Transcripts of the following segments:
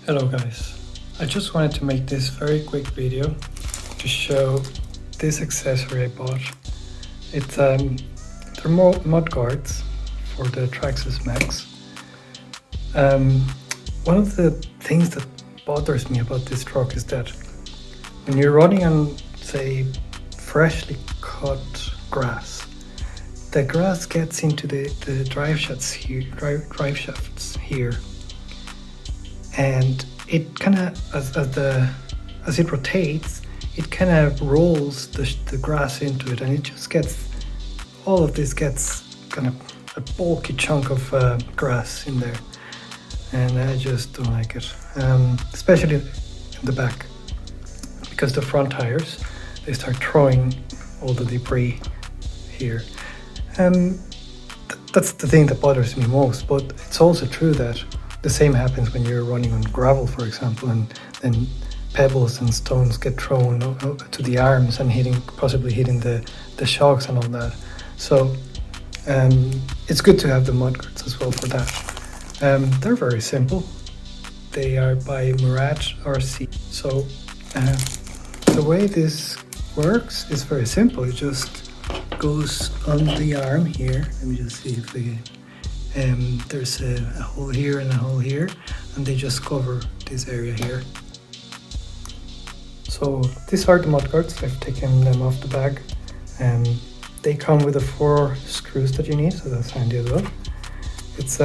Hello guys, I just wanted to make this very quick video to show this accessory I bought. It's they're mud guards for the Traxxas MAXX. One of the things that bothers me about this truck is that when you're running on, say, freshly cut grass, the grass gets into the drive shafts here, and it kind of, as it rotates, it kind of rolls the grass into it, and it just gets, all of this gets kind of a bulky chunk of grass in there, and I just don't like it, especially in the back, because the front tires, they start throwing all the debris here. That's the thing that bothers me most, but it's also true that the same happens when you're running on gravel, for example, and then pebbles and stones get thrown to the arms and possibly hitting the shocks and all that. So it's good to have the mudguards as well for that. They're very simple. They are by MuratRC. So the way this works is very simple. It just goes on the arm here. Let me just see if they there's a hole here and a hole here, and they just cover this area here. So these are the mudguards. I've taken them off the bag. They come with the 4 screws that you need, so that's handy as well. It's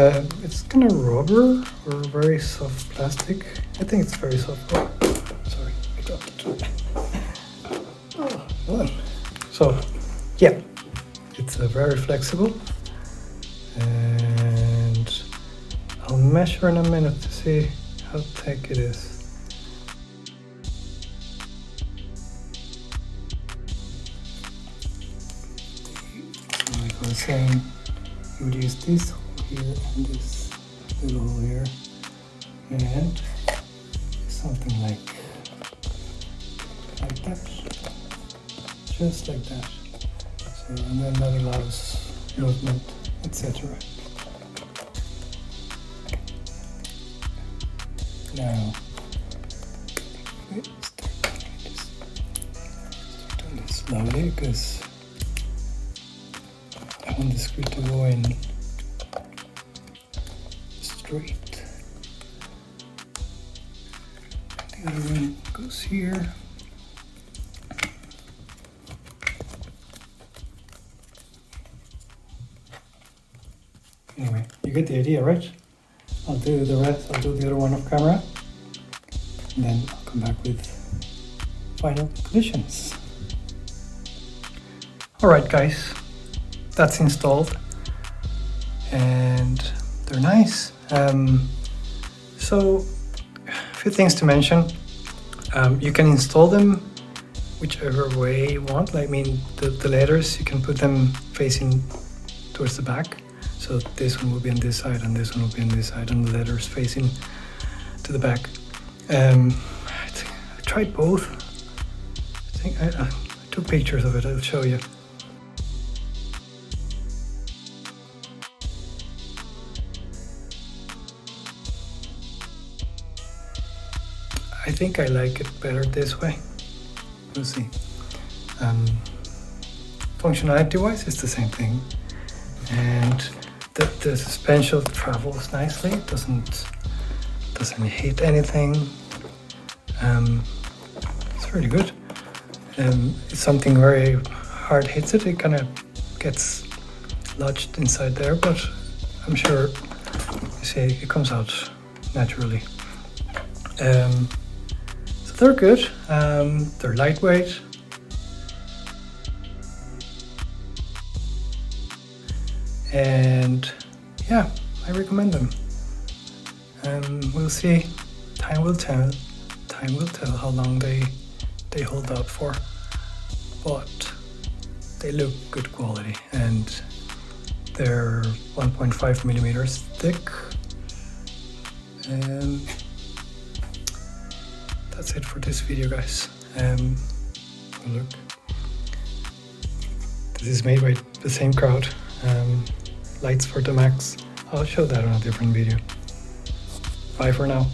kind of rubber or very soft plastic. I think it's very soft. Oh, sorry, I dropped it. Oh, well. So yeah, it's very flexible. And I'll measure in a minute to see how thick it is. So like I was saying, you would use this hole here and this little hole here, and something like that, just like that. So, and then that allows movement, etc. Now, start doing this slowly because I want the screw to go in straight. The other one goes here. Anyway, you get the idea, right? I'll do the rest, I'll do the other one off camera, and then I'll come back with final conditions. Alright guys, that's installed, and they're nice. So, a few things to mention. You can install them whichever way you want. I mean, the letters, you can put them facing towards the back. So this one will be on this side, and this one will be on this side, and the letters facing to the back. I tried both. I think I took pictures of it. I'll show you. I think I like it better this way. We'll see. Functionality-wise, it's the same thing, and the suspension travels nicely. It doesn't hit anything. It's really good. If something very hard hits it, it kind of gets lodged inside there, but I'm sure, you see, it comes out naturally. So they're good. They're lightweight. And yeah, I recommend them. We'll see. Time will tell. Time will tell how long they hold up for. But they look good quality, and they're 1.5 millimeters thick. And that's it for this video, guys. Look, this is made by the same crowd. Lights for the MAXX. I'll show that on a different video. Bye for now.